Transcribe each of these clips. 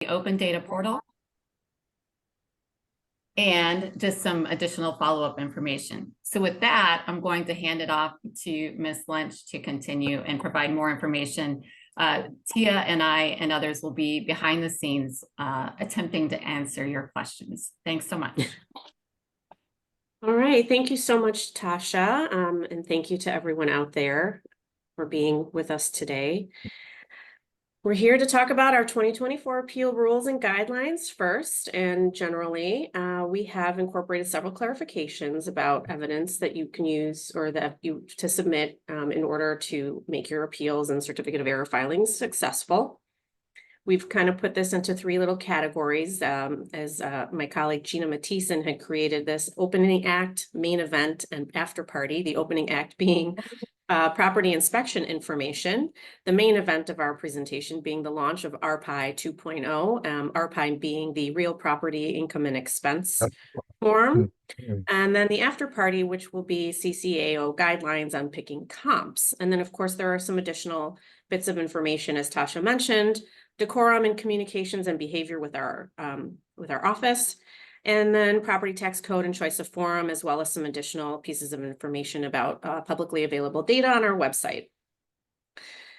the open data portal and just some additional follow-up information. So with that, I'm going to hand it off to Ms. Lynch to continue and provide more information. Tia and I and others will be behind the scenes attempting to answer your questions. Thanks so much. All right, thank you so much, Tasha, and thank you to everyone out there for being with us today. We're here to talk about our 2024 appeal rules and guidelines first, and generally, we have incorporated several clarifications about evidence that you can use or that you to submit in order to make your appeals and certificate of error filings successful. We've kind of put this into three little categories as my colleague Gina Mathieson had created this opening act, main event, and after party, the opening act being property inspection information, the main event of our presentation being the launch of RPIE 2.0, RPIE being the real property income and expense form, and then the after party, which will be CCAO guidelines on picking comps. And then, of course, there are some additional bits of information, as Tasha mentioned, decorum and communications and behavior with our office, and then property tax code and choice of forum, as well as some additional pieces of information about publicly available data on our website.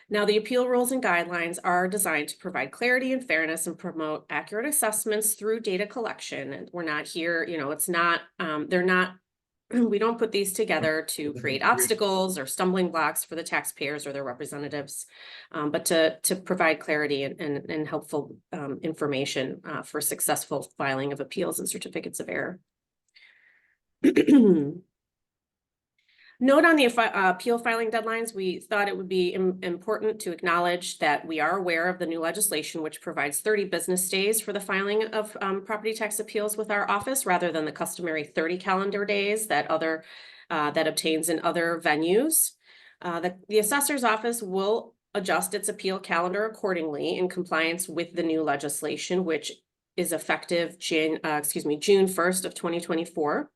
Now, the appeal rules and guidelines are designed to provide clarity and fairness and promote accurate assessments through data collection. And we're not here, it's not, they're not, we don't put these together to create obstacles or stumbling blocks for the taxpayers or their representatives, but to provide clarity and helpful information for successful filing of appeals and certificates of error. Note on the appeal filing deadlines, we thought it would be important to acknowledge that we are aware of the new legislation, which provides 30 business days for the filing of property tax appeals with our office, rather than the customary 30 calendar days that obtains in other venues. The assessor's office will adjust its appeal calendar accordingly in compliance with the new legislation, which is effective June 1st of 2024.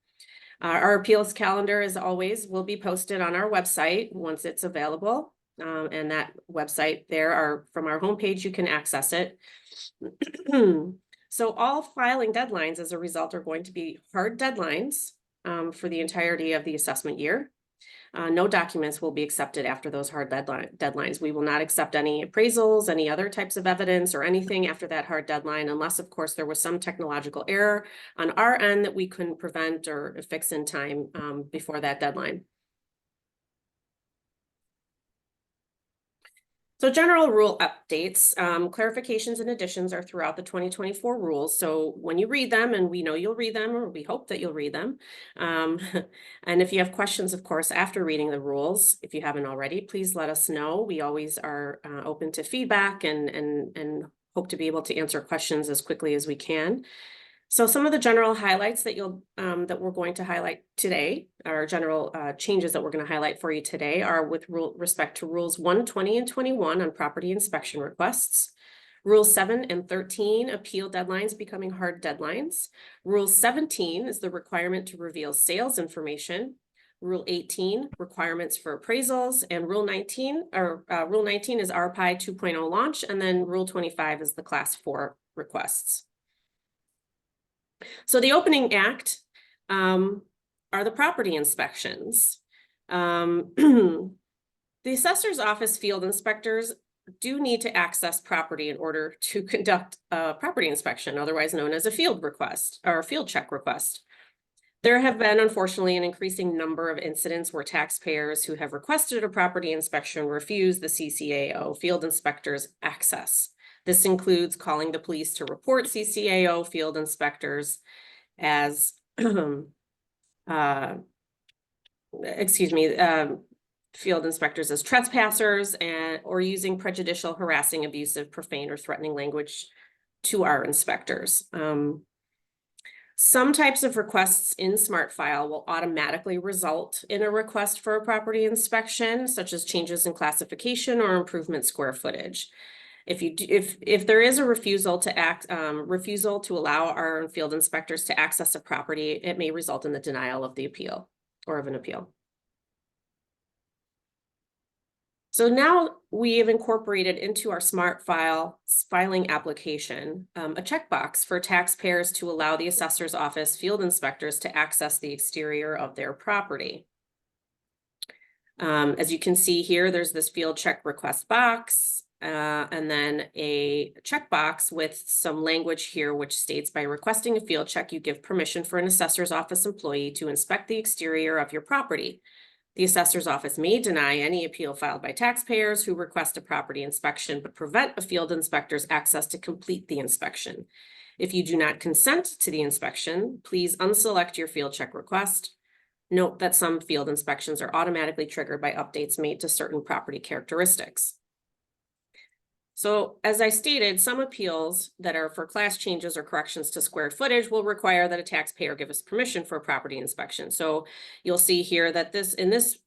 Our appeals calendar, as always, will be posted on our website once it's available. And that website from our homepage, you can access it. So all filing deadlines as a result are going to be hard deadlines for the entirety of the assessment year. No documents will be accepted after those hard deadlines. We will not accept any appraisals, any other types of evidence, or anything after that hard deadline, unless, of course, there was some technological error on our end that we couldn't prevent or fix in time before that deadline. So general rule updates, clarifications and additions are throughout the 2024 rules. So when you read them, and we know you'll read them, or we hope that you'll read them. And if you have questions, of course, after reading the rules, if you haven't already, please let us know. We always are open to feedback and hope to be able to answer questions as quickly as we can. So some of the general highlights that that we're going to highlight today, or general changes that we're going to highlight for you today, are with respect to rules 1, 20, and 21 on property inspection requests. Rule 7 and 13, appeal deadlines becoming hard deadlines. Rule 17 is the requirement to reveal sales information. Rule 18, requirements for appraisals, and Rule 19 is RPIE 2.0 launch, and then Rule 25 is the Class 4 requests. So the opening act are the property inspections. The assessor's office field inspectors do need to access property in order to conduct a property inspection, otherwise known as a field request or a field check request. There have been, unfortunately, an increasing number of incidents where taxpayers who have requested a property inspection refuse the CCAO field inspectors access. This includes calling the police to report CCAO field inspectors as, field inspectors as trespassers, or using prejudicial, harassing, abusive, profane, or threatening language to our inspectors. Some types of requests in SmartFile will automatically result in a request for a property inspection, such as changes in classification or improvement square footage. If there is a refusal to allow our field inspectors to access a property, it may result in the denial of the appeal or of an appeal. So now we have incorporated into our Smart File filing application a checkbox for taxpayers to allow the assessor's office field inspectors to access the exterior of their property. As you can see here, there's this field check request box, and then a checkbox with some language here which states, by requesting a field check, you give permission for an assessor's office employee to inspect the exterior of your property. The assessor's office may deny any appeal filed by taxpayers who request a property inspection, but prevent a field inspector's access to complete the inspection. If you do not consent to the inspection, please unselect your field check request. Note that some field inspections are automatically triggered by updates made to certain property characteristics. So as I stated, some appeals that are for class changes or corrections to square footage will require that a taxpayer give us permission for a property inspection. So you'll see here that in this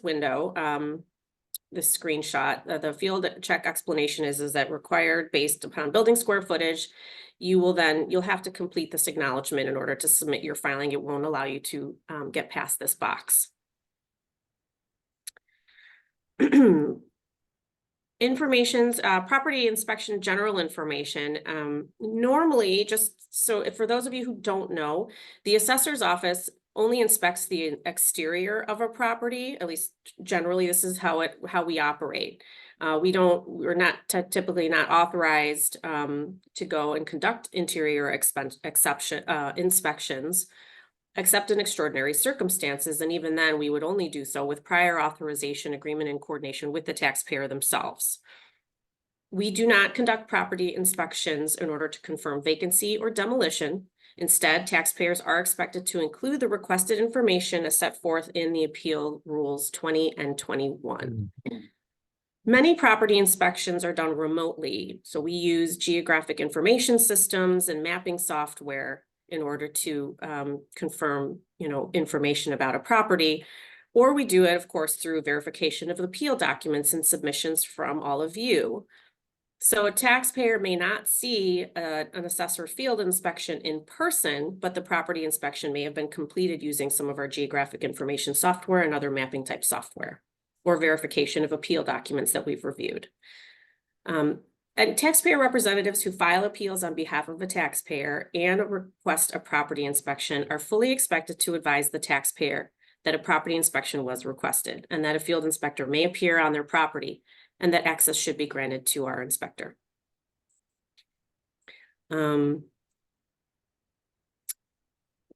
window, this screenshot, the field check explanation is that required based upon building square footage. You'll have to complete this acknowledgement in order to submit your filing. It won't allow you to get past this box. Property inspection general information. Normally, just so for those of you who don't know, the assessor's office only inspects the exterior of a property. At least generally, this is how we operate. We're not typically not authorized to go and conduct interior inspections, except in extraordinary circumstances. And even then, we would only do so with prior authorization, agreement, and coordination with the taxpayer themselves. We do not conduct property inspections in order to confirm vacancy or demolition. Instead, taxpayers are expected to include the requested information as set forth in the Appeal Rules 20 and 21. Many property inspections are done remotely. So we use geographic information systems and mapping software in order to confirm, information about a property, or we do it, of course, through verification of appeal documents and submissions from all of you. So a taxpayer may not see an assessor field inspection in person, but the property inspection may have been completed using some of our geographic information software and other mapping type software, or verification of appeal documents that we've reviewed. And taxpayer representatives who file appeals on behalf of a taxpayer and request a property inspection are fully expected to advise the taxpayer that a property inspection was requested and that a field inspector may appear on their property and that access should be granted to our inspector.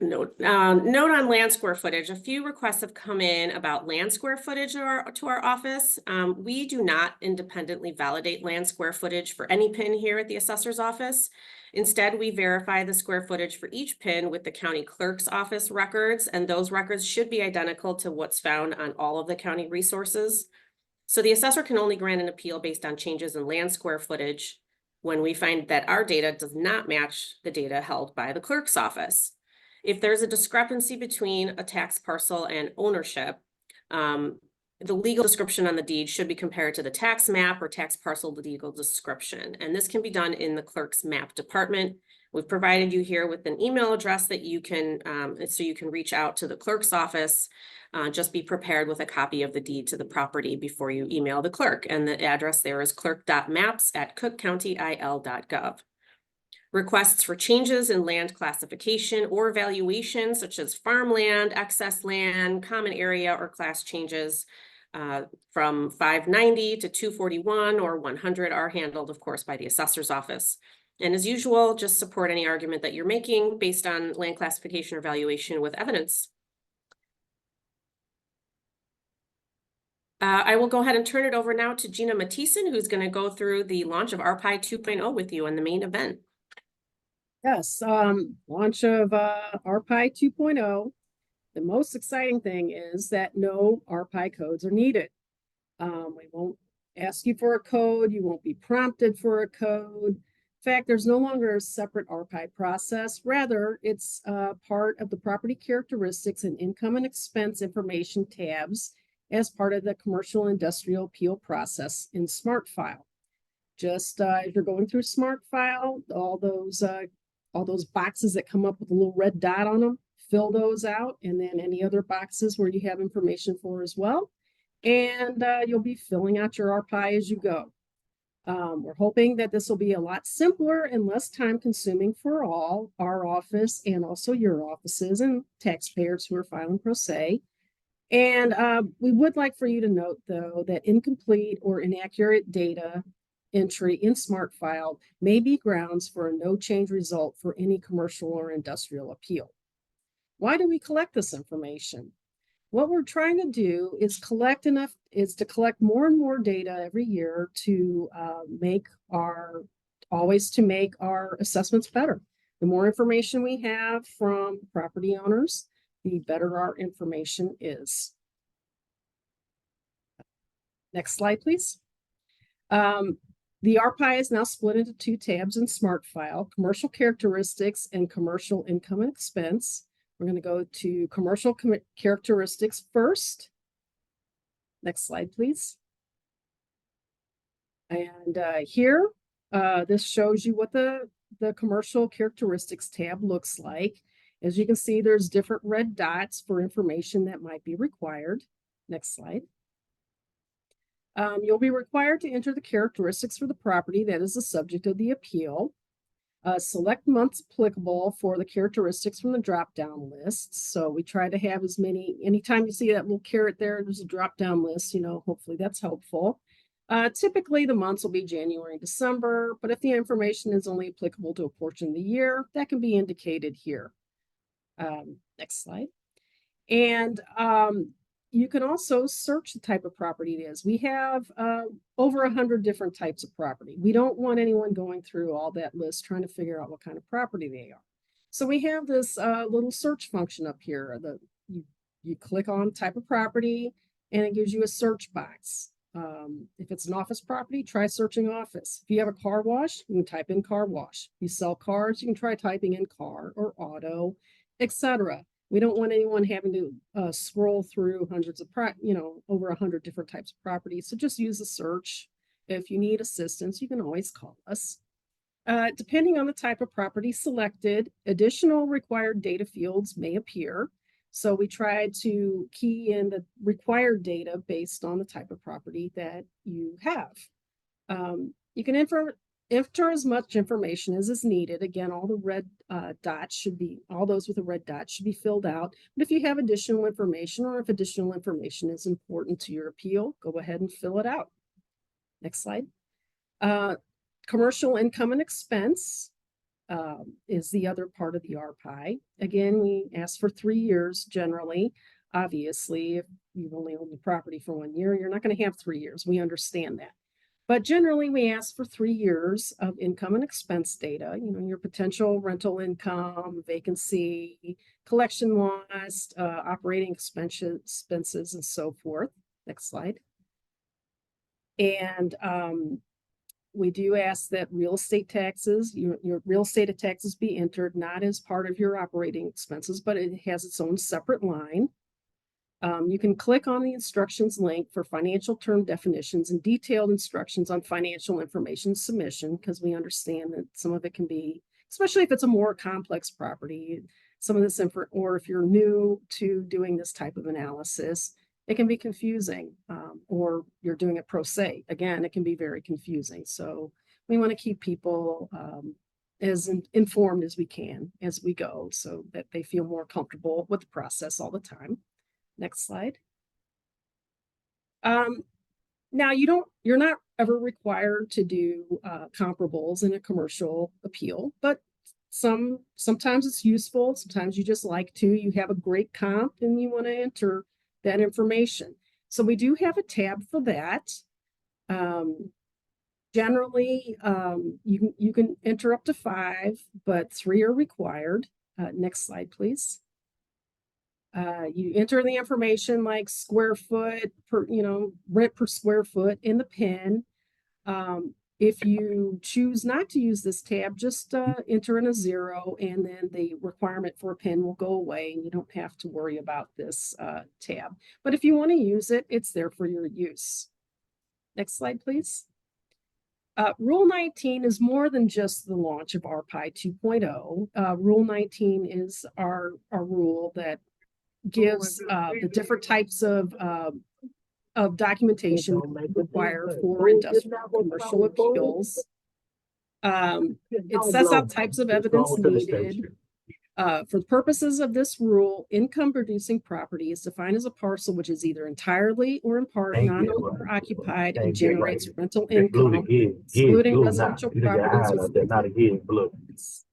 Note on land square footage. A few requests have come in about land square footage to our office. We do not independently validate land square footage for any PIN here at the assessor's office. Instead, we verify the square footage for each PIN with the county clerk's office records, and those records should be identical to what's found on all of the county resources. So the assessor can only grant an appeal based on changes in land square footage when we find that our data does not match the data held by the clerk's office. If there's a discrepancy between a tax parcel and ownership, the legal description on the deed should be compared to the tax map or tax parcel legal description. And this can be done in the clerk's map department. We've provided you here with an email address that you can, so you can reach out to the clerk's office. Just be prepared with a copy of the deed to the property before you email the clerk. And the address there is clerk.maps@cookcountyil.gov. Requests for changes in land classification or valuation, such as farmland, excess land, common area, or class changes from 590 to 241 or 100 are handled, of course, by the assessor's office. And as usual, just support any argument that you're making based on land classification or valuation with evidence. I will go ahead and turn it over now to Gina Mathieson, who's going to go through the launch of RPIE 2.0 with you on the main event. Yes, launch of RPIE 2.0. The most exciting thing is that no RPIE codes are needed. We won't ask you for a code. You won't be prompted for a code. In fact, there's no longer a separate RPIE process. Rather, it's part of the property characteristics and income and expense information tabs as part of the commercial industrial appeal process in Smart File. Just if you're going through Smart File, all those boxes that come up with a little red dot on them, fill those out, and then any other boxes where you have information for as well. and you'll be filling out your RPIE as you go. We're hoping that this will be a lot simpler and less time consuming for all our office and also your offices and taxpayers who are filing pro se. And we would like for you to note, though, that incomplete or inaccurate data entry in Smart File may be grounds for a no change result for any commercial or industrial appeal. Why do we collect this information? What we're trying to do is collect more and more data every year to make our assessments better. The more information we have from property owners, the better our information is. Next slide, please. The RPIE is now split into two tabs in Smart File, Commercial Characteristics and Commercial Income and Expense. We're going to go to Commercial Characteristics first. Next slide, please. And here, this shows you what the Commercial Characteristics tab looks like. As you can see, there's different red dots for information that might be required. Next slide. You'll be required to enter the characteristics for the property that is the subject of the appeal. Select months applicable for the characteristics from the drop-down list. So we try to have as many, anytime you see that little caret there, there's a drop-down list, hopefully that's helpful. Typically the months will be January and December, but if the information is only applicable to a portion of the year, that can be indicated here. Next slide. And you can also search the type of property it is. We have over 100 different types of property. We don't want anyone going through all that list trying to figure out what kind of property they are. So we have this little search function up here. You click on type of property and it gives you a search box. If it's an office property, try searching office. If you have a car wash, you can type in car wash. If you sell cars, you can try typing in car or auto, etc. We don't want anyone having to scroll through hundreds of, over 100 different types of properties. So just use the search. If you need assistance, you can always call us. Depending on the type of property selected, additional required data fields may appear. So we try to key in the required data based on the type of property that you have. You can enter as much information as is needed. Again, all the red dots should be, all those with a red dot should be filled out. But if you have additional information or if additional information is important to your appeal, go ahead and fill it out. Next slide. Commercial income and expense is the other part of the RPIE. Again, we ask for 3 years generally. Obviously, if you've only owned the property for 1 year, you're not going to have 3 years. We understand that. But generally, we ask for 3 years of income and expense data, your potential rental income, vacancy, collection loss, operating expenses, and so forth. Next slide. And we do ask that real estate taxes, your real estate taxes be entered not as part of your operating expenses, but it has its own separate line. You can click on the instructions link for financial term definitions and detailed instructions on financial information submission, because we understand that some of it can be, especially if it's a more complex property, some of this info, or if you're new to doing this type of analysis, it can be confusing, or you're doing it pro se. Again, it can be very confusing. So we want to keep people as informed as we can as we go so that they feel more comfortable with the process all the time. Next slide. Now you're not ever required to do comparables in a commercial appeal, but sometimes it's useful. Sometimes you just like to. You have a great comp and you want to enter that information. So we do have a tab for that. Generally, you can enter up to 5, but 3 are required. Next slide, please. You enter the information like square foot per, rent per square foot in the PIN. If you choose not to use this tab, just enter in a 0 and then the requirement for a PIN will go away and you don't have to worry about this tab. But if you want to use it, it's there for your use. Next slide, please. Rule 19 is more than just the launch of RPIE 2.0. Rule 19 is our rule that gives the different types of of documentation required for industrial commercial appeals. It sets out types of evidence needed. For the purposes of this rule, income producing property is defined as a parcel which is either entirely or in part non-owner occupied and generates rental income, excluding residential properties.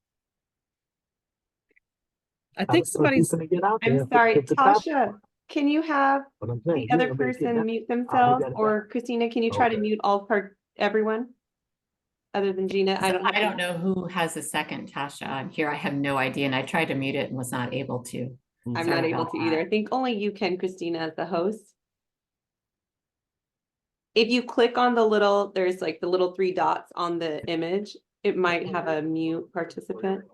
I think somebody's, I'm sorry, Tasha, can you have the other person mute themselves, or Christina, can you try to mute everyone? Other than Gina, I don't know who has a second, Tasha. I'm here. I have no idea, and I tried to mute it and was not able to. I'm Sorry not able about to either. I that. think only you can, Christina, as the host. If you click on there's like the little 3 dots on the image, it might have a mute participant.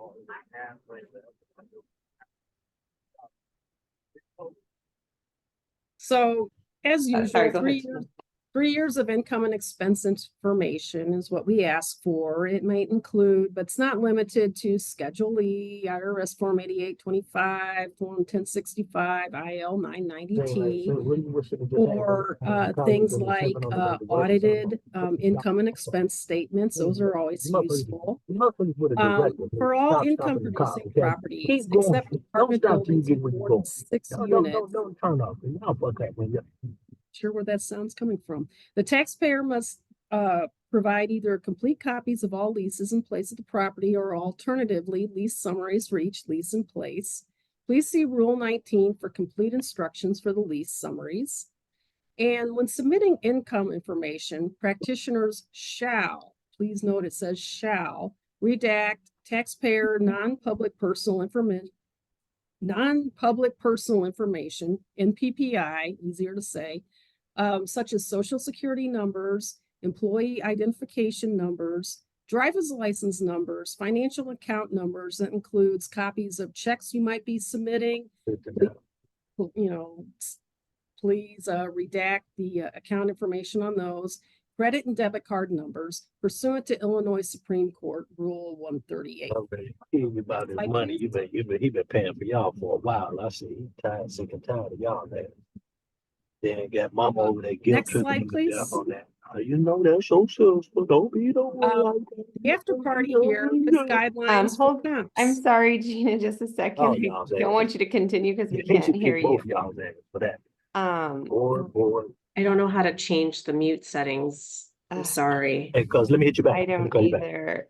so as usual, Sorry, go ahead. 3 years of income and expense information is what we ask for. It might include, but it's not limited to Schedule E, IRS Form 8825, Form 1065, IL 990T, or things like audited income and expense statements. Those are always useful. For all income producing properties, except apartment buildings with more than 6 units. Sure where that sound's coming from. The taxpayer must provide either complete copies of all leases in place of the property or alternatively lease summaries for each lease in place. Please see Rule 19 for complete instructions for the lease summaries. And when submitting income information, practitioners shall, please note it says shall, redact taxpayer non-public personal information, NPPI, easier to say, such as social security numbers, employee identification numbers, driver's license numbers, financial account numbers. That includes copies of checks you might be submitting. Please redact the account information on those. Credit and debit card numbers pursuant to Illinois Supreme Court Rule 138. About his money, he been paying for y'all for a while. I see he sick and tired of y'all there. Then got mama over there guilt Next slide, please. on that. You know that's so sister. Don't be The after party here is guidelines for comps. I'm sorry, Gina, just a second. Oh, I don't want you to continue because we can't hear you. Y'all there for that. Board. I don't know how to change the mute settings. I'm sorry. Hey, cuz let me hit you back. I don't either.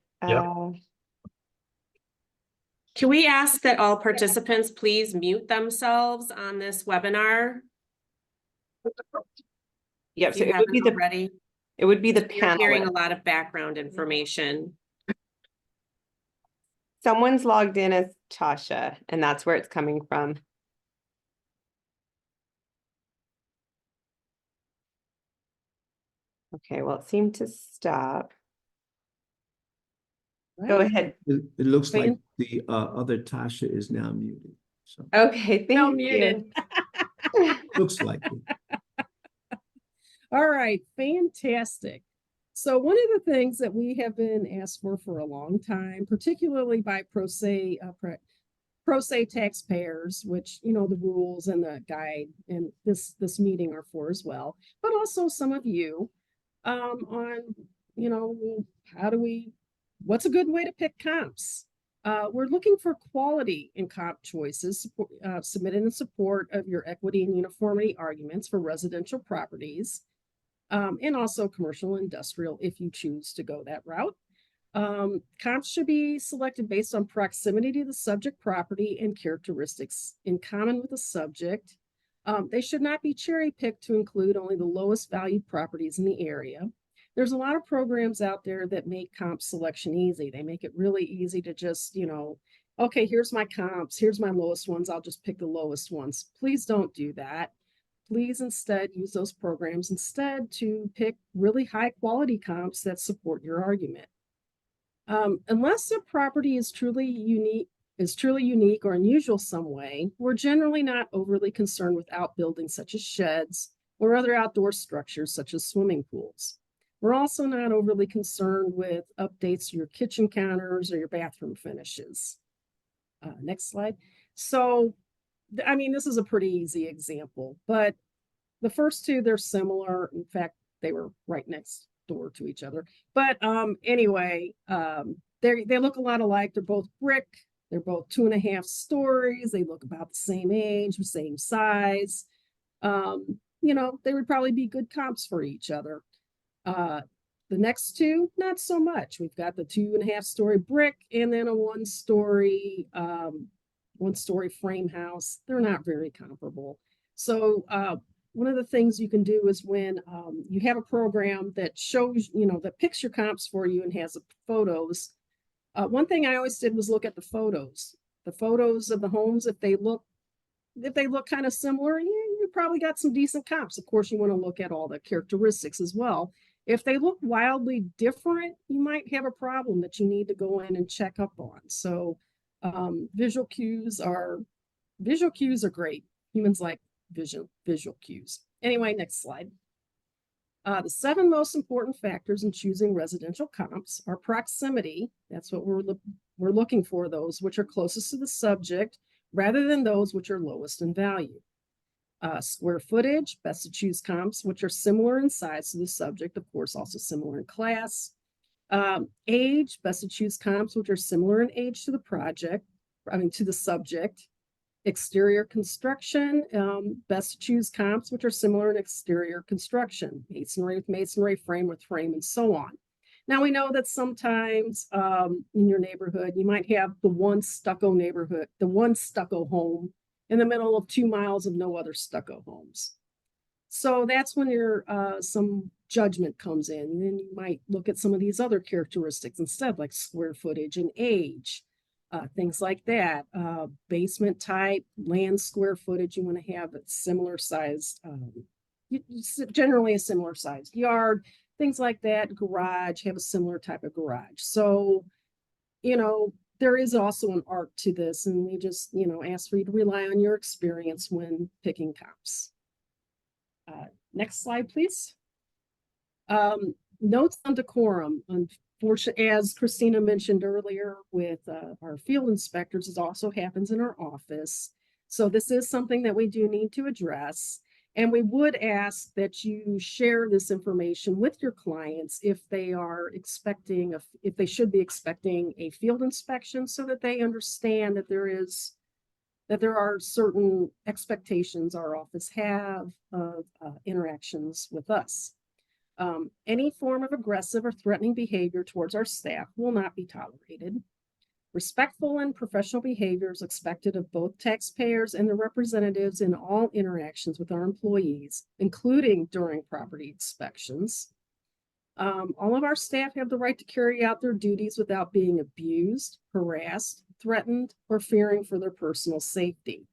Can we ask that all participants please mute themselves on this webinar? Yep, so If you it would be haven't already. it would be the You're hearing a panel. lot of background information. Someone's logged in as Tasha, and that's where it's coming from. Okay, well, it seemed to stop. Go ahead. It looks like Wayne? the other Tasha is now muted. So Okay, thank Now you. muted. looks like it. All right, fantastic. So one of the things that we have been asked for a long time, particularly by pro se taxpayers, which the rules and the guide and this meeting are for as well, but also some of you on what's a good way to pick comps. We're looking for quality in comp choices submitted in support of your equity and uniformity arguments for residential properties. And also commercial and industrial if you choose to go that route. Comps should be selected based on proximity to the subject property and characteristics in common with the subject. They should not be cherry picked to include only the lowest valued properties in the area. There's a lot of programs out there that make comp selection easy. They make it really easy to just, okay, here's my comps, here's my lowest ones, I'll just pick the lowest ones. Please don't do that. Please instead use those programs instead to pick really high quality comps that support your argument. Unless a property is truly unique or unusual some way, we're generally not overly concerned with outbuildings such as sheds or other outdoor structures such as swimming pools. We're also not overly concerned with updates to your kitchen counters or your bathroom finishes. Next slide. So, I mean, this is a pretty easy example, but the first two, they're similar. In fact, they were right next door to each other. But anyway, they look a lot alike. They're both brick. They're both 2.5 stories. They look about the same age, the same size. You know, they would probably be good comps for each other. The next two, not so much. We've got the 2.5 story brick and then a 1-story frame house. They're not very comparable. So one of the things you can do is when you have a program that shows, you know, that picks your comps for you and has the photos. One thing I always did was look at the photos of the homes. If they look kind of similar, you probably got some decent comps. Of course, you want to look at all the characteristics as well. If they look wildly different, you might have a problem that you need to go in and check up on. So visual cues are great. Humans like visual cues. Anyway, next slide. The 7 most important factors in choosing residential comps are proximity. That's what we're looking for, those which are closest to the subject rather than those which are lowest in value. Square footage, best to choose comps which are similar in size to the subject, of course, also similar in class. Age, best to choose comps which are similar in age to the subject. Exterior construction, best to choose comps which are similar in exterior construction. Masonry with masonry, frame with frame, and so on. Now we know that sometimes in your neighborhood, you might have the one stucco home in the middle of 2 miles of no other stucco homes. So that's when some judgment comes in. And then you might look at some of these other characteristics instead, like square footage and age, things like that. Basement type, land square footage, you want to have a similar sized, generally a similar sized yard, things like that. Garage, have a similar type of garage. So, you know, there is also an art to this, and we just, you know, ask for you to rely on your experience when picking comps. Next slide, please. Notes on decorum. Unfortunately, as Christina mentioned earlier with our field inspectors, it also happens in our office. So this is something that we do need to address. And we would ask that you share this information with your clients if they are expecting, if they should be expecting a field inspection, so that they understand that there are certain expectations our office have of interactions with us. Any form of aggressive or threatening behavior towards our staff will not be tolerated. Respectful and professional behavior is expected of both taxpayers and their representatives in all interactions with our employees, including during property inspections. All of our staff have the right to carry out their duties without being abused, harassed, threatened, or fearing for their personal safety.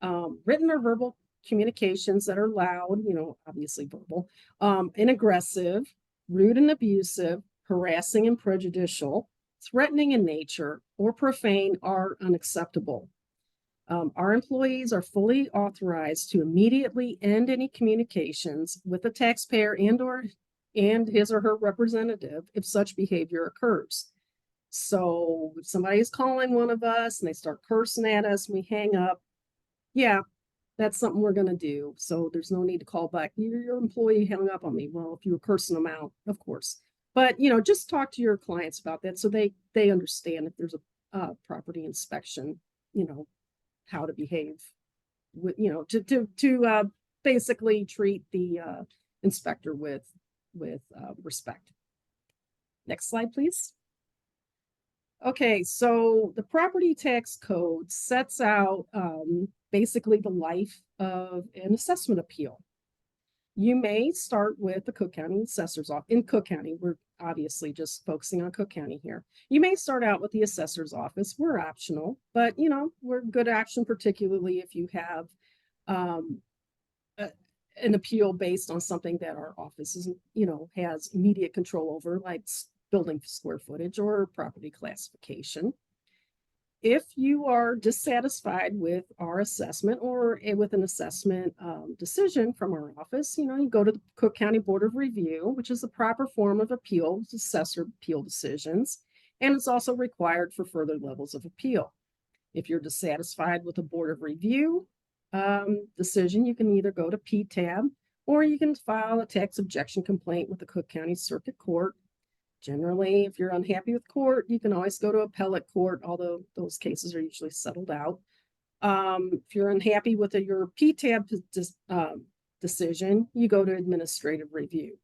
Written or verbal communications that are loud, you know, obviously verbal, and aggressive, rude and abusive, harassing and prejudicial, threatening in nature, or profane are unacceptable. Our employees are fully authorized to immediately end any communications with the taxpayer and his or her representative if such behavior occurs. So if somebody is calling one of us and they start cursing at us, we hang up. Yeah, that's something we're going to do. So there's no need to call back. Your employee hung up on me. Well, if you were cursing them out, of course. But, you know, just talk to your clients about that so they understand if there's a property inspection, you know, how to behave with, you know, to basically treat the inspector with respect. Next slide, please. Okay, so the property tax code sets out basically the life of an assessment appeal. You may start with the Cook County Assessor's Office. In Cook County, we're obviously just focusing on Cook County here. You may start out with the Assessor's Office. We're optional, but you know, we're good action, particularly if you have an appeal based on something that our office is, you know, has immediate control over, like building square footage or property classification. If you are dissatisfied with our assessment or with an assessment decision from our office, you know, you go to the Cook County Board of Review, which is the proper form of appeal to assessor appeal decisions, and it's also required for further levels of appeal. If you're dissatisfied with the Board of Review, decision, you can either go to PTAB or you can file a tax objection complaint with the Cook County Circuit Court. Generally, if you're unhappy with court, you can always go to appellate court, although those cases are usually settled out. If you're unhappy with your PTAB decision, you go to administrative review.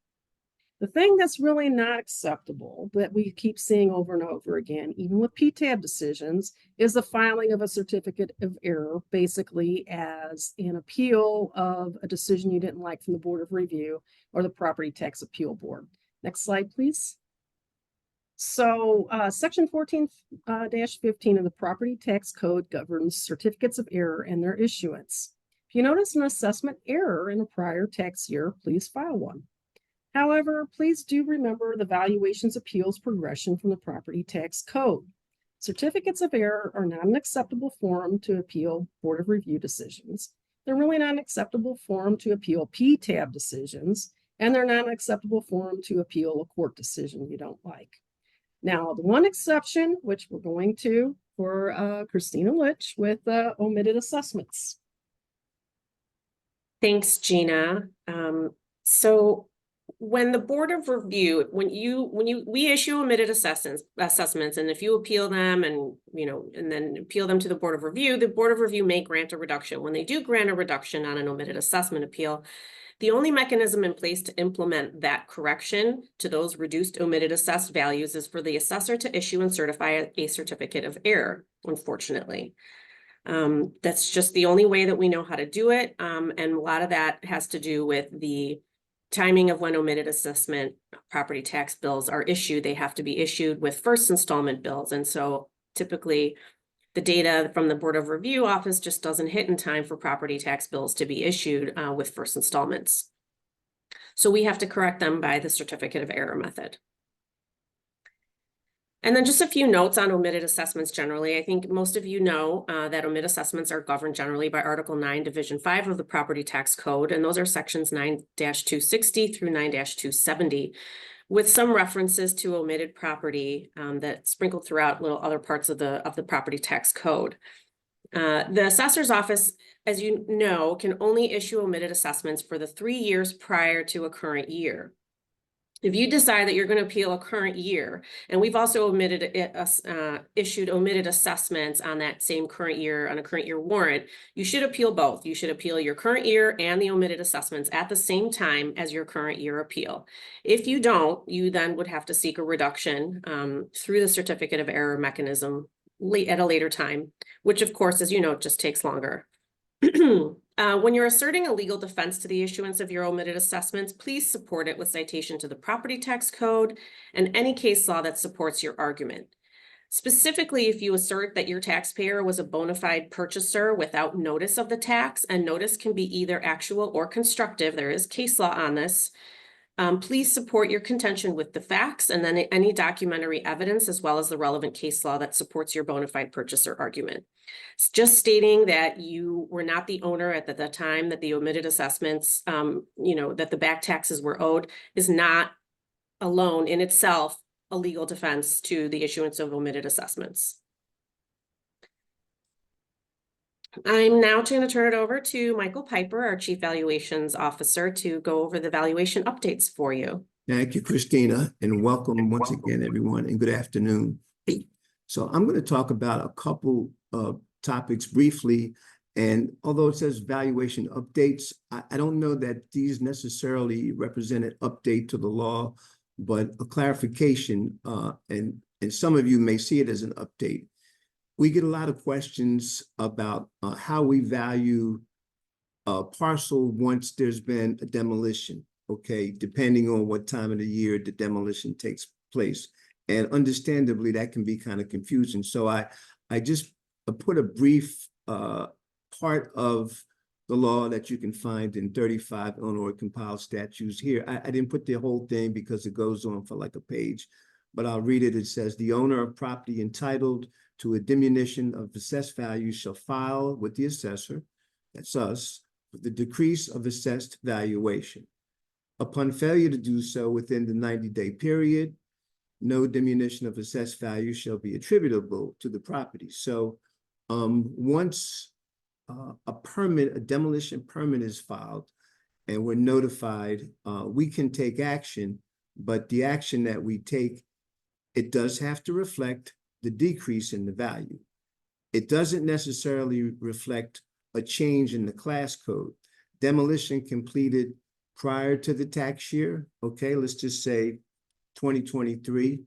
The thing that's really not acceptable that we keep seeing over and over again, even with PTAB decisions, is the filing of a certificate of error, basically as an appeal of a decision you didn't like from the Board of Review or the Property Tax Appeal Board. Next slide, please. So section 14-15 of the Property Tax Code governs certificates of error and their issuance. If you notice an assessment error in a prior tax year, please file one. However, please do remember the valuations appeals progression from the Property Tax Code. Certificates of error are not an acceptable forum to appeal Board of Review decisions. They're really not an acceptable forum to appeal PTAB decisions, and they're not an acceptable forum to appeal a court decision you don't like. Now, the one exception, which we're going to for Christina Litch with omitted assessments. Thanks, Gina. So when the Board of Review, we issue omitted assessments, and if you appeal them and then appeal them to the Board of Review, the Board of Review may grant a reduction. When they do grant a reduction on an omitted assessment appeal, the only mechanism in place to implement that correction to those reduced omitted assessed values is for the assessor to issue and certify a certificate of error, unfortunately. That's just the only way that we know how to do it. And a lot of that has to do with the timing of when omitted assessment property tax bills are issued. They have to be issued with first installment bills. And so typically the data from the Board of Review office just doesn't hit in time for property tax bills to be issued with first installments. So we have to correct them by the certificate of error method. And then just a few notes on omitted assessments generally. I think most of you know that omitted assessments are governed generally by Article 9, Division 5 of the Property Tax Code, and those are sections 9-260 through 9-270, with some references to omitted property that sprinkled throughout little other parts of the Property Tax Code. The assessor's office, as you know, can only issue omitted assessments for the 3 years prior to a current year. If you decide that you're going to appeal a current year, and we've also issued omitted assessments on that same current year on a current year warrant, you should appeal both. You should appeal your current year and the omitted assessments at the same time as your current year appeal. If you don't, you then would have to seek a reduction through the certificate of error mechanism at a later time, which of course, as you know, just takes longer. When you're asserting a legal defense to the issuance of your omitted assessments, please support it with citation to the Property Tax Code and any case law that supports your argument. Specifically, if you assert that your taxpayer was a bona fide purchaser without notice of the tax, and notice can be either actual or constructive, there is case law on this, please support your contention with the facts and then any documentary evidence as well as the relevant case law that supports your bona fide purchaser argument. It's just stating that you were not the owner at the time that the omitted assessments, that the back taxes were owed is not alone in itself a legal defense to the issuance of omitted assessments. I'm now going to turn it over to Michael Piper, our Chief Valuations Officer, to go over the valuation updates for you. Thank you, Christina, and welcome once again, everyone, and good afternoon. So I'm going to talk about a couple of topics briefly, and although it says valuation updates, I don't know that these necessarily represent an update to the law, but a clarification, and some of you may see it as an update. We get a lot of questions about how we value a parcel once there's been a demolition, okay, depending on what time of the year the demolition takes place. And understandably, that can be kind of confusing. So I just put a brief part of the law that you can find in 35 Illinois compiled statutes here. I didn't put the whole thing because it goes on for like a page, but I'll read it. It says, the owner of property entitled to a diminution of assessed value shall file with the assessor, that's us, with the decrease of assessed valuation. Upon failure to do so within the 90-day period, no diminution of assessed value shall be attributable to the property. So once a demolition permit is filed and we're notified, we can take action, but the action that we take, it does have to reflect the decrease in the value. It doesn't necessarily reflect a change in the class code. Demolition completed prior to the tax year, okay, let's just say 2023.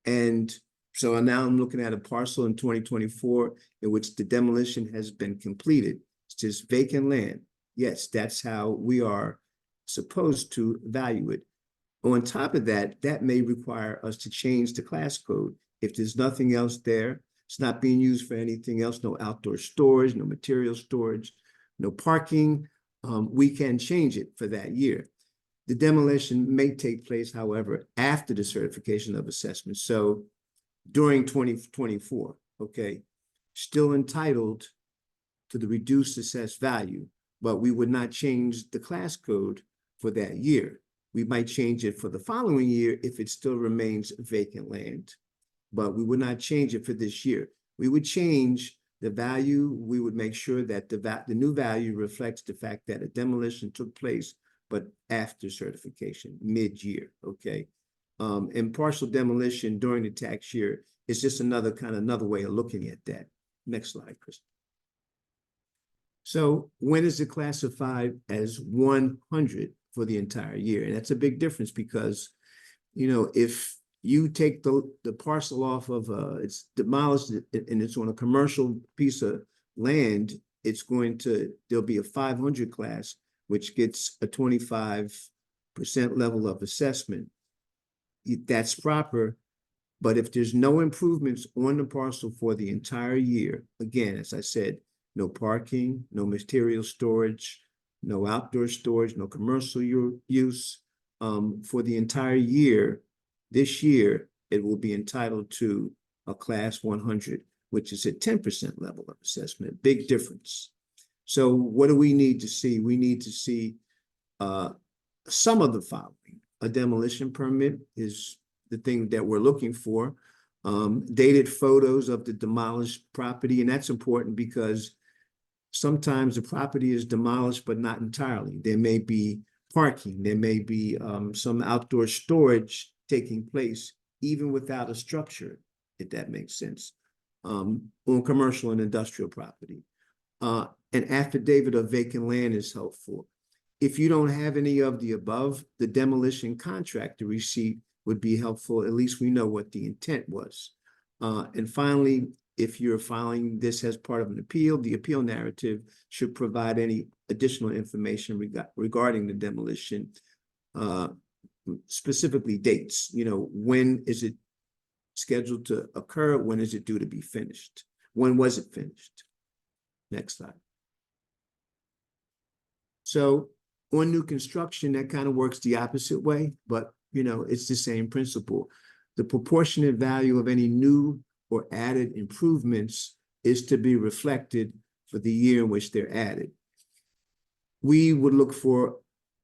And so now I'm looking at a parcel in 2024 in which the demolition has been completed. It's just vacant land. Yes, that's how we are supposed to value it. On top of that, that may require us to change the class code. If there's nothing else there, it's not being used for anything else, no outdoor storage, no material storage, no parking, we can change it for that year. The demolition may take place, however, after the certification of assessment. So during 2024, okay, still entitled to the reduced assessed value, but we would not change the class code for that year. We might change it for the following year if it still remains vacant land, but we would not change it for this year. We would change the value. We would make sure that the new value reflects the fact that a demolition took place, but after certification, mid-year, okay? And partial demolition during the tax year is just another way of looking at that. Next slide, Kristen. So when is it classified as 100 for the entire year? And that's a big difference because, you know, if you take the parcel off of, it's demolished and it's on a commercial piece of land, there'll be a 500 class, which gets a 25% level of assessment. That's proper. But if there's no improvements on the parcel for the entire year, again, as I said, no parking, no material storage, no outdoor storage, no commercial use, for the entire year, this year, it will be entitled to a class 100, which is a 10% level of assessment, big difference. So what do we need to see? We need to see some of the following. A demolition permit is the thing that we're looking for. Dated photos of the demolished property, and that's important because sometimes the property is demolished, but not entirely. There may be parking, there may be some outdoor storage taking place, even without a structure, if that makes sense, on commercial and industrial property. An affidavit of vacant land is helpful. If you don't have any of the above, the demolition contractor receipt would be helpful. At least we know what the intent was. And finally, if you're filing this as part of an appeal, the appeal narrative should provide any additional information regarding the demolition, specifically dates. You know, when is it scheduled to occur? When is it due to be finished? When was it finished? Next slide. So on new construction, that kind of works the opposite way, but you know, it's the same principle. The proportionate value of any new or added improvements is to be reflected for the year in which they're added. We would look for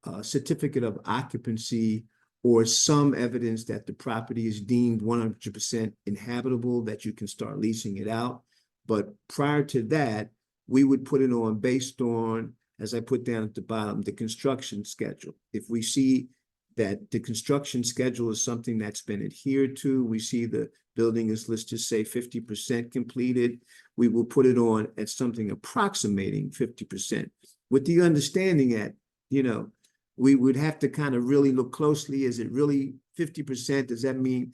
a certificate of occupancy or some evidence that the property is deemed 100% inhabitable, that you can start leasing it out. But prior to that, we would put it on based on, as I put down at the bottom, the construction schedule. If we see that the construction schedule is something that's been adhered to, we see the building is, let's just say 50% completed, we will put it on at something approximating 50%, with the understanding that, you know, we would have to kind of really look closely. Is it really 50%? Does that mean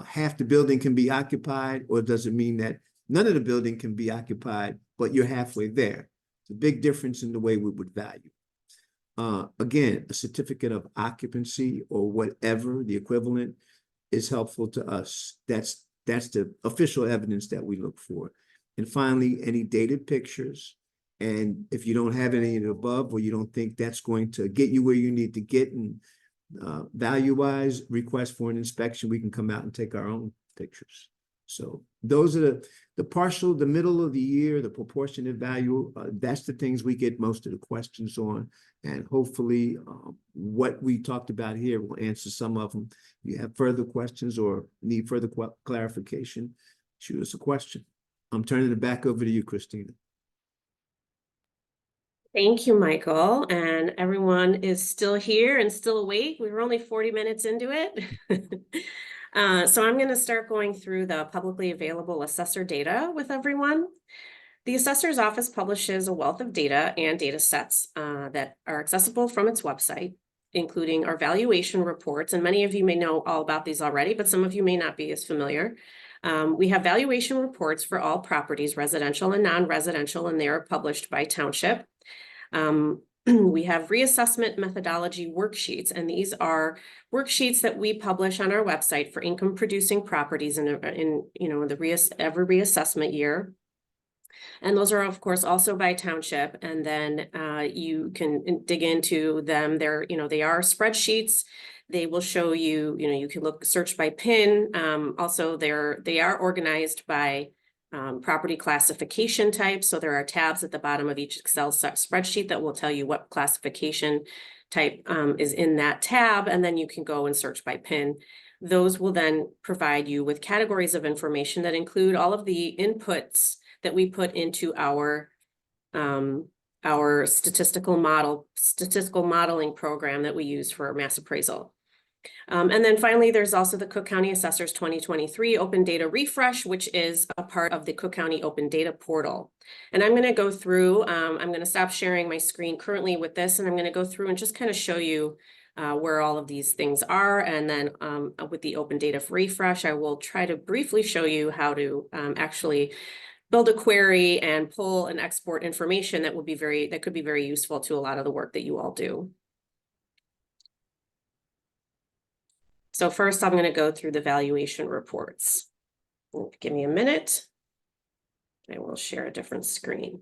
half the building can be occupied, or does it mean that none of the building can be occupied, but you're halfway there? It's a big difference in the way we would value. Again, a certificate of occupancy or whatever the equivalent is helpful to us. That's the official evidence that we look for. And finally, any dated pictures. And if you don't have any of the above, or you don't think that's going to get you where you need to get, and value-wise, request for an inspection, we can come out and take our own pictures. So those are the partial, the middle of the year, the proportionate value. That's the things we get most of the questions on. And hopefully what we talked about here will answer some of them. If you have further questions or need further clarification, shoot us a question. I'm turning it back over to you, Christina. Thank you, Michael. And everyone is still here and still awake. We were only 40 minutes into it. So I'm going to start going through the publicly available assessor data with everyone. The assessor's office publishes a wealth of data and data sets that are accessible from its website, including our valuation reports. And many of you may know all about these already, but some of you may not be as familiar. We have valuation reports for all properties, residential and non-residential, and they are published by township. We have reassessment methodology worksheets, and these are worksheets that we publish on our website for income producing properties in every reassessment year. And those are, of course, also by township. And then you can dig into them. They are spreadsheets. They will show you, you can search by PIN. Also, they are organized by property classification type. So there are tabs at the bottom of each Excel spreadsheet that will tell you what classification type is in that tab. And then you can go and search by PIN. Those will then provide you with categories of information that include all of the inputs that we put into our statistical modeling program that we use for mass appraisal. And then finally, there's also the Cook County Assessor's 2023 Open Data Refresh, which is a part of the Cook County Open Data Portal. And I'm going to go through, I'm going to stop sharing my screen currently with this, and I'm going to go through and just kind of show you where all of these things are. And then with the Open Data Refresh, I will try to briefly show you how to actually build a query and pull and export information that could be very useful to a lot of the work that you all do. So first, I'm going to go through the valuation reports. Give me a minute. I will share a different screen.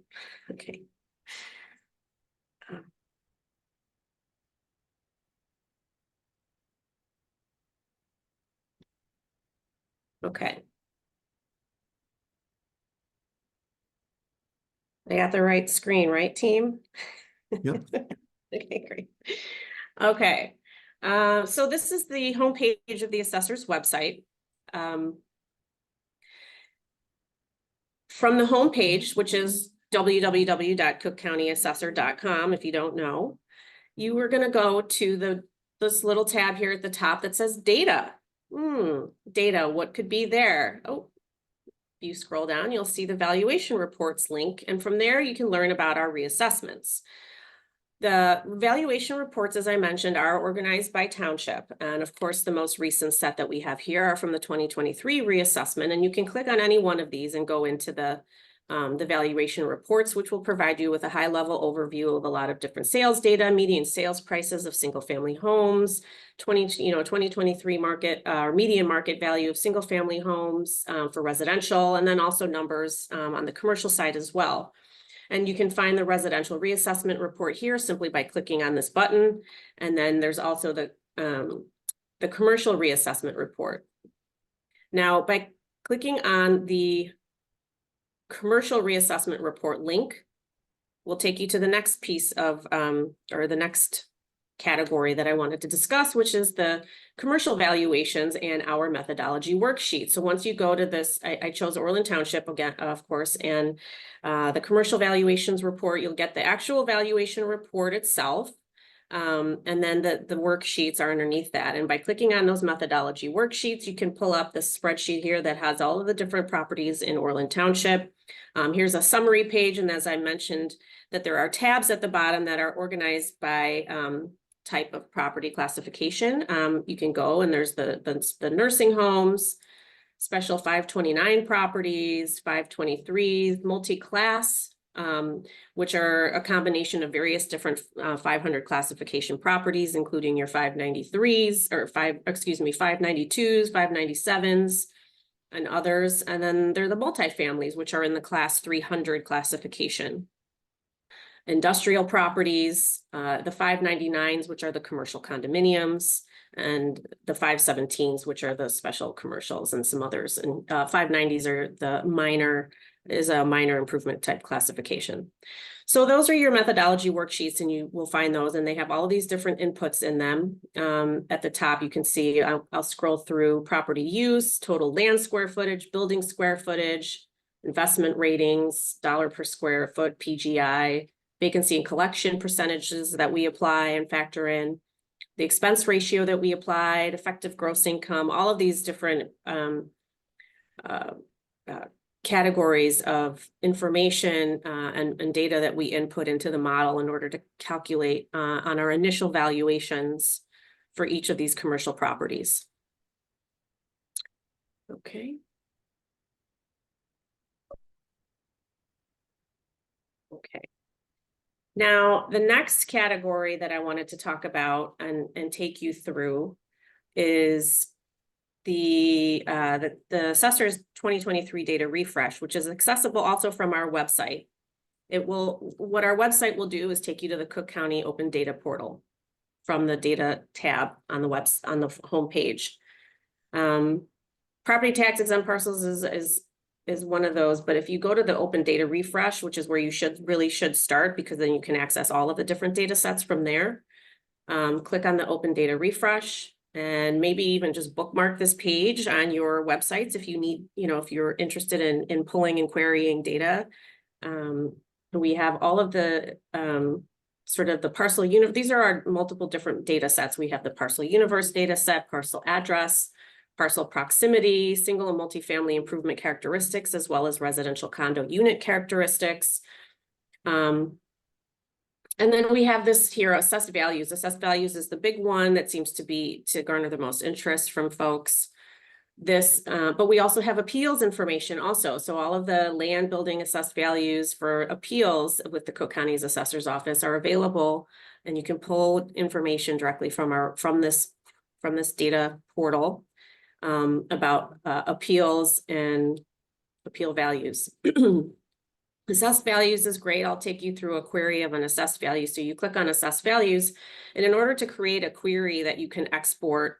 Okay. Okay. I got the right screen, right, team? Yep. Okay, great. Okay. So this is the homepage of the assessor's website. From the homepage, which is www.cookcountyassessor.com, if you don't know, you are going to go to this little tab here at the top that says data. Data, what could be there? Oh, if you scroll down, you'll see the valuation reports link. And from there, you can learn about our reassessments. The valuation reports, as I mentioned, are organized by township. And of course, the most recent set that we have here are from the 2023 reassessment. And you can click on any one of these and go into the valuation reports, which will provide you with a high-level overview of a lot of different sales data, median sales prices of single-family homes, 2023 market or median market value of single-family homes for residential, and then also numbers on the commercial side as well. And you can find the residential reassessment report here simply by clicking on this button. And then there's also the commercial reassessment report. Now, by clicking on the commercial reassessment report link, will take you to the next piece of, or the next category that I wanted to discuss, which is the commercial valuations and our methodology worksheet. So once you go to this, I chose Orland Township again, of course, and the commercial valuations report, you'll get the actual valuation report itself. And then the worksheets are underneath that. And by clicking on those methodology worksheets, you can pull up the spreadsheet here that has all of the different properties in Orland Township. Here's a summary page. And as I mentioned, that there are tabs at the bottom that are organized by type of property classification. You can go and there's the nursing homes, special 529 properties, 523s, multi-class, which are a combination of various different 500 classification properties, including your 593s or 592s, 597s, and others. And then there are the multifamilies, which are in the class 300 classification. Industrial properties, the 599s, which are the commercial condominiums, and the 517s, which are the special commercials and some others. And 590s are a minor improvement type classification. So those are your methodology worksheets, and you will find those, and they have all of these different inputs in them. At the top, you can see, I'll scroll through property use, total land square footage, building square footage, investment ratings, dollar per square foot, PGI, vacancy and collection percentages that we apply and factor in, the expense ratio that we applied, effective gross income, all of these different categories of information and data that we input into the model in order to calculate on our initial valuations for each of these commercial properties. Okay. Okay. Now, the next category that I wanted to talk about and take you through is the Assessor's 2023 data refresh, which is accessible also from our website. What our website will do is take you to the Cook County Open Data Portal from the data tab on the homepage. Property tax exempt parcels is one of those, but if you go to the Open Data Refresh, which is where you really should start, because then you can access all of the different data sets from there. Click on the Open Data Refresh and maybe even just bookmark this page on your websites if you need, if you're interested in pulling and querying data. We have all of the sort of the parcel universe. These are our multiple different data sets. We have the parcel universe data set, parcel address, parcel proximity, single and multifamily improvement characteristics, as well as residential condo unit characteristics. And then we have this here, assessed values. Assessed values is the big one that seems to garner the most interest from folks. But we also have appeals information also. So all of the land building assessed values for appeals with the Cook County's Assessor's Office are available, and you can pull information directly from this data portal about appeals and appeal values. Assessed values is great. I'll take you through a query of an assessed value. So you click on assessed values, and in order to create a query that you can export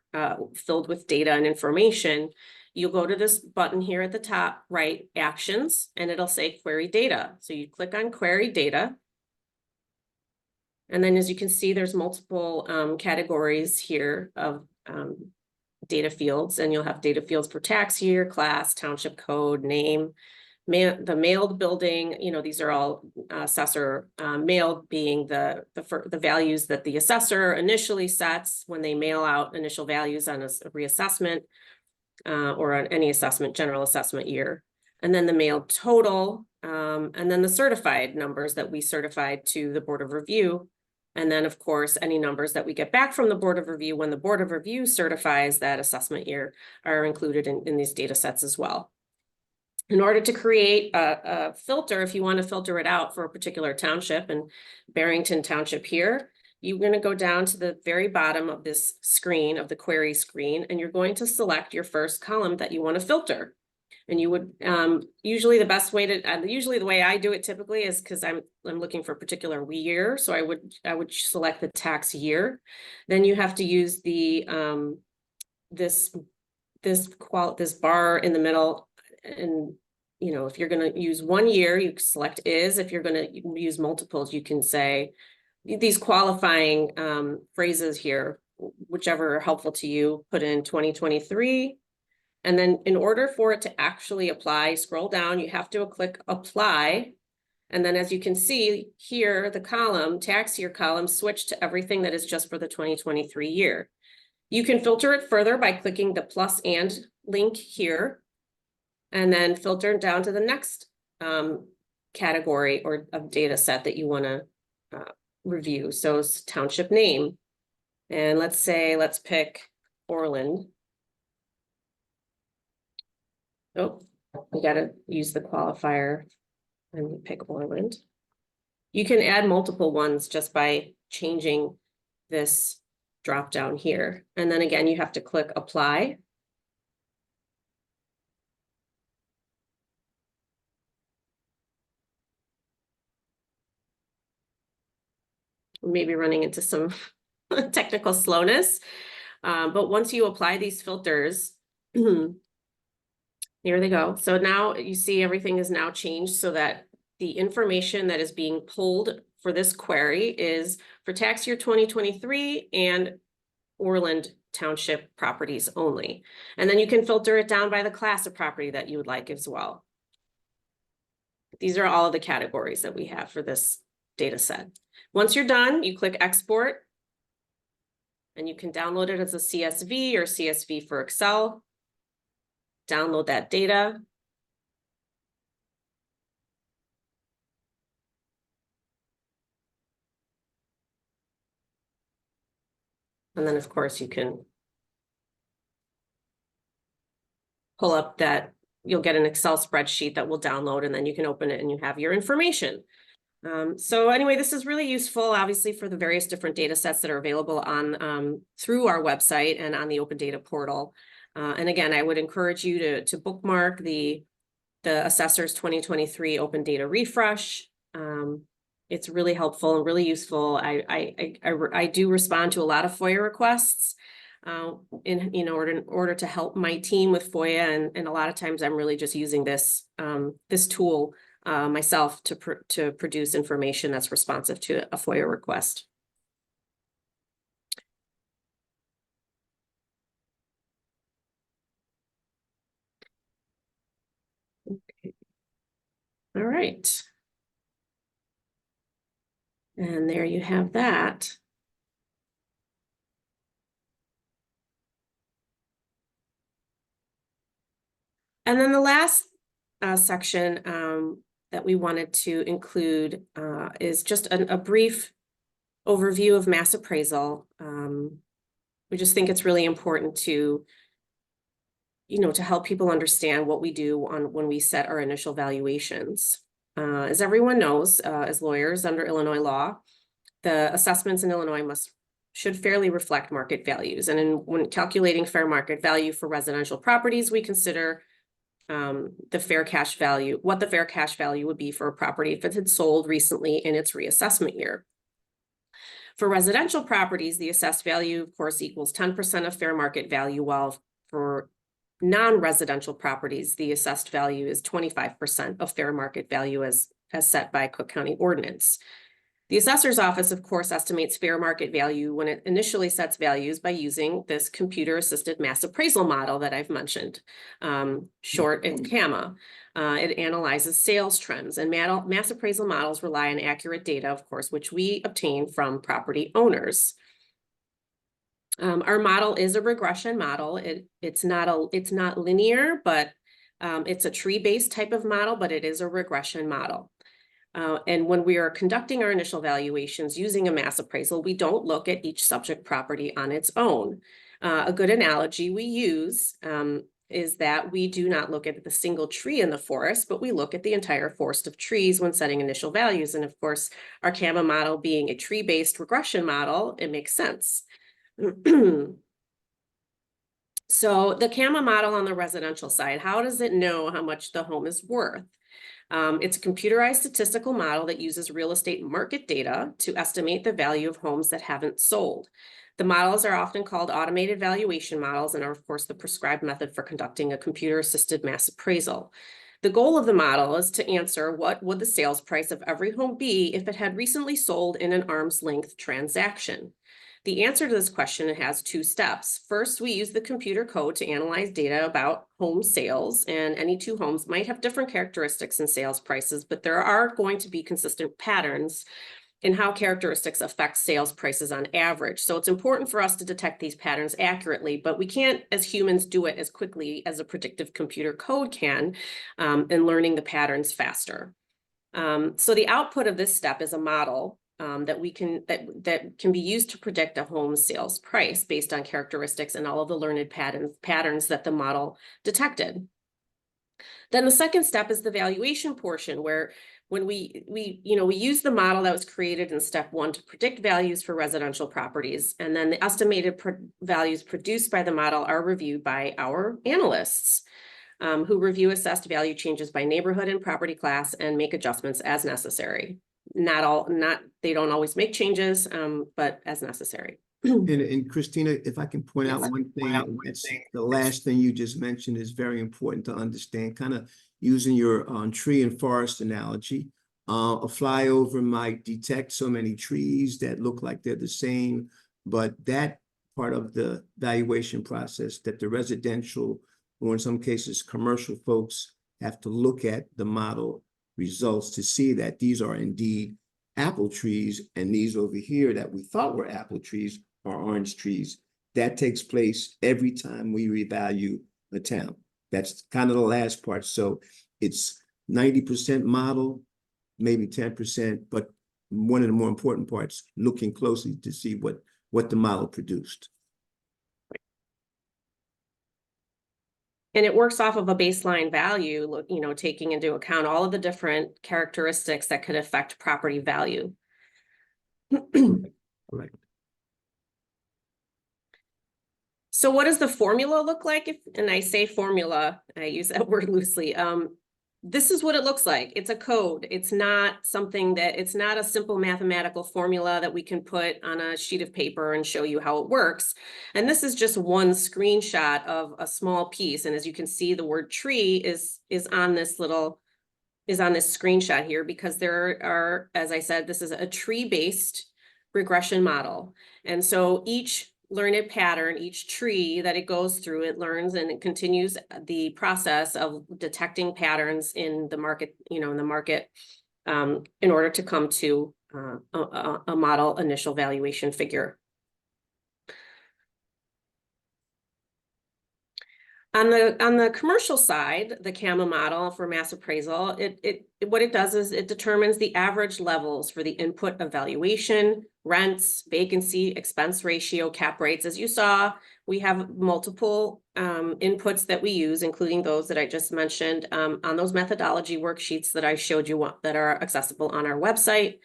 filled with data and information, you'll go to this button here at the top, right, actions, and it'll say query data. So you click on query data. And then as you can see, there's multiple categories here of data fields, and you'll have data fields for tax year, class, township code, name, the mailed building. These are all assessor mailed, being the values that the assessor initially sets when they mail out initial values on a reassessment or on any assessment, general assessment year. And then the mailed total, and then the certified numbers that we certified to the Board of Review. And then, of course, any numbers that we get back from the Board of Review when the Board of Review certifies that assessment year are included in these data sets as well. In order to create a filter, if you want to filter it out for a particular township, and Barrington Township here, you're going to go down to the very bottom of this screen, of the query screen, and you're going to select your first column that you want to filter. And you would usually the way I do it typically is because I'm looking for a particular year. So I would select the tax year. Then you have to use the this bar in the middle. And, if you're going to use 1 year, you select is. If you're going to use multiples, you can say these qualifying phrases here, whichever are helpful to you, put in 2023. And then in order for it to actually apply, scroll down, you have to click apply. And then as you can see here, the column, tax year column, switched to everything that is just for the 2023 year. You can filter it further by clicking the plus and link here, and then filter down to the next category or of data set that you want to review. So it's township name. And let's pick Orland. Oh, we got to use the qualifier and pick Orland. You can add multiple ones just by changing this drop down here. And then again, you have to click apply. Maybe running into some technical slowness. But once you apply these filters, here they go. So now you see everything is now changed so that the information that is being pulled for this query is for tax year 2023 and Orland Township properties only. And then you can filter it down by the class of property that you would like as well. These are all of the categories that we have for this data set. Once you're done, you click export and you can download it as a CSV or CSV for Excel. Download that data. And then of course you can pull up that, you'll get an Excel spreadsheet that will download, and then you can open it and you have your information. So anyway, this is really useful, obviously, for the various different data sets that are available on through our website and on the Open Data portal. And again, I would encourage you to bookmark the Assessor's 2023 Open Data Refresh. It's really helpful and really useful. I do respond to a lot of FOIA requests in order to help my team with FOIA, and a lot of times I'm really just using this this tool myself to produce information that's responsive to a FOIA request. Okay. All right. And there you have that. And then the last section that we wanted to include is just a brief overview of mass appraisal. We just think it's really important to, to help people understand what we do when we set our initial valuations. As everyone knows, as lawyers under Illinois law, the assessments in Illinois should fairly reflect market values. And when calculating fair market value for residential properties, we consider the fair cash value, what the fair cash value would be for a property if it had sold recently in its reassessment year. For residential properties, the assessed value, of course, equals 10% of fair market value, while for non-residential properties, the assessed value is 25% of fair market value as set by Cook County Ordinance. The assessor's office, of course, estimates fair market value when it initially sets values by using this computer-assisted mass appraisal model that I've mentioned, short and CAMA. It analyzes sales trends, and mass appraisal models rely on accurate data, of course, which we obtain from property owners. Our model is a regression model. It's not linear, but it's a tree-based type of model, but it is a regression model. And when we are conducting our initial valuations using a mass appraisal, we don't look at each subject property on its own. A good analogy we use is that we do not look at the single tree in the forest, but we look at the entire forest of trees when setting initial values. And of course, our CAMA model being a tree-based regression model, it makes sense. So the CAMA model on the residential side, how does it know how much the home is worth? It's a computerized statistical model that uses real estate market data to estimate the value of homes that haven't sold. The models are often called automated valuation models and are, of course, the prescribed method for conducting a computer-assisted mass appraisal. The goal of the model is to answer what would the sales price of every home be if it had recently sold in an arm's length transaction. The answer to this question has two steps. First, we use the computer code to analyze data about home sales, and any two homes might have different characteristics in sales prices, but there are going to be consistent patterns in how characteristics affect sales prices on average. So it's important for us to detect these patterns accurately, but we can't, as humans, do it as quickly as a predictive computer code can, in learning the patterns faster. So the output of this step is a model that can be used to predict a home sales price based on characteristics and all of the learned patterns that the model detected. Then the second step is the valuation portion, where when we use the model that was created in step one to predict values for residential properties, and then the estimated values produced by the model are reviewed by our analysts, who review assessed value changes by neighborhood and property class and make adjustments as necessary. They don't always make changes, but as necessary. And Christina, if I can point out one thing, the last thing you just mentioned is very important to understand, kind of using your tree and forest analogy. A flyover might detect so many trees that look like they're the same, but that part of the valuation process that the residential, or in some cases commercial folks, have to look at the model results to see that these are indeed apple trees, and these over here that we thought were apple trees are orange trees. That takes place every time we revalue a town. That's kind of the last part. So it's 90% model, maybe 10%, but one of the more important parts, looking closely to see what the model produced. And it works off of a baseline value, you know, taking into account all of the different characteristics that could affect property value. Right. So what does the formula look like? And I say formula, I use that word loosely. This is what it looks like. It's a code. It's not something it's not a simple mathematical formula that we can put on a sheet of paper and show you how it works. And this is just one screenshot of a small piece. And as you can see, the word tree is on this screenshot here, because there are, as I said, this is a tree-based regression model. And so each learned pattern, each tree that it goes through, it learns and it continues the process of detecting patterns in the market, you know, in order to come to a model initial valuation figure. On the commercial side, the CAMA model for mass appraisal, what it does is it determines the average levels for the input of valuation, rents, vacancy, expense ratio, cap rates. As you saw, we have multiple inputs that we use, including those that I just mentioned on those methodology worksheets that I showed you that are accessible on our website.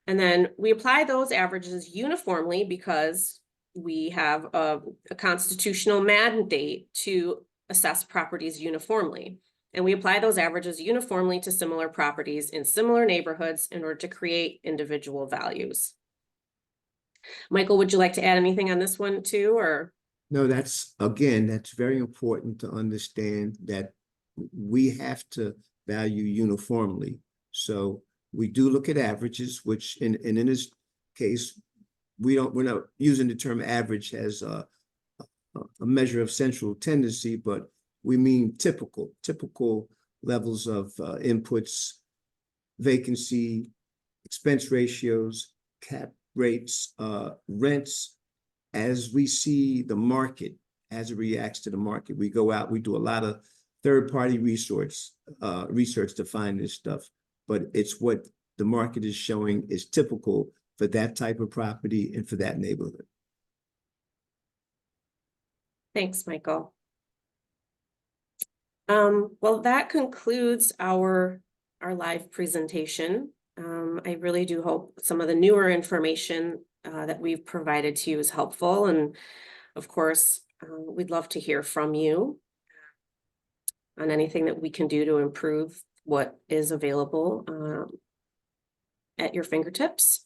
And then we apply those averages uniformly because we have a constitutional mandate to assess properties uniformly. And we apply those averages uniformly to similar properties in similar neighborhoods in order to create individual values. Michael, would you like to add anything on this one too, or? No, that's very important to understand that we have to value uniformly. So we do look at averages, which in this case, we're not using the term average as a measure of central tendency, but we mean typical levels of inputs, vacancy, expense ratios, cap rates, rents, as we see the market, as it reacts to the market. We go out, we do a lot of third-party research to find this stuff, but it's what the market is showing is typical for that type of property and for that neighborhood. Thanks, Michael. Well, that concludes our live presentation. I really do hope some of the newer information that we've provided to you is helpful. And of course, we'd love to hear from you on anything that we can do to improve what is available at your fingertips.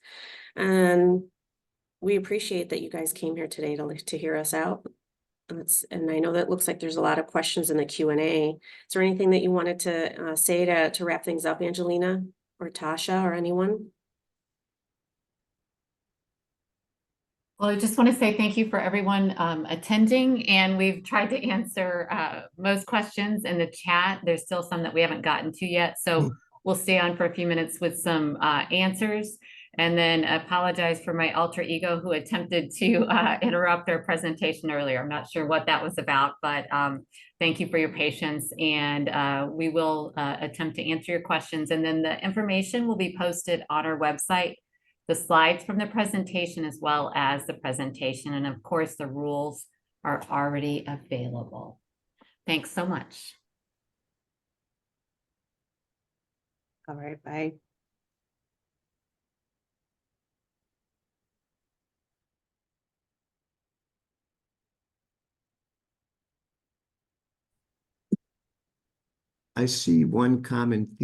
And we appreciate that you guys came here today to hear us out. And I know that looks like there's a lot of questions in the Q&A. Is there anything that you wanted to say to wrap things up, Angelina or Tasha or anyone? Well, I just want to say thank you for everyone attending, and we've tried to answer most questions in the chat. There's still some that we haven't gotten to yet, so we'll stay on for a few minutes with some answers, and then apologize for my alter ego who attempted to interrupt our presentation earlier. I'm not sure what that was about, but thank you for your patience, and we will attempt to answer your questions, and then the information will be posted on our website, the slides from the presentation as well as the presentation. And of course, the rules are already available. Thanks so much. All right, bye. I see one common theme.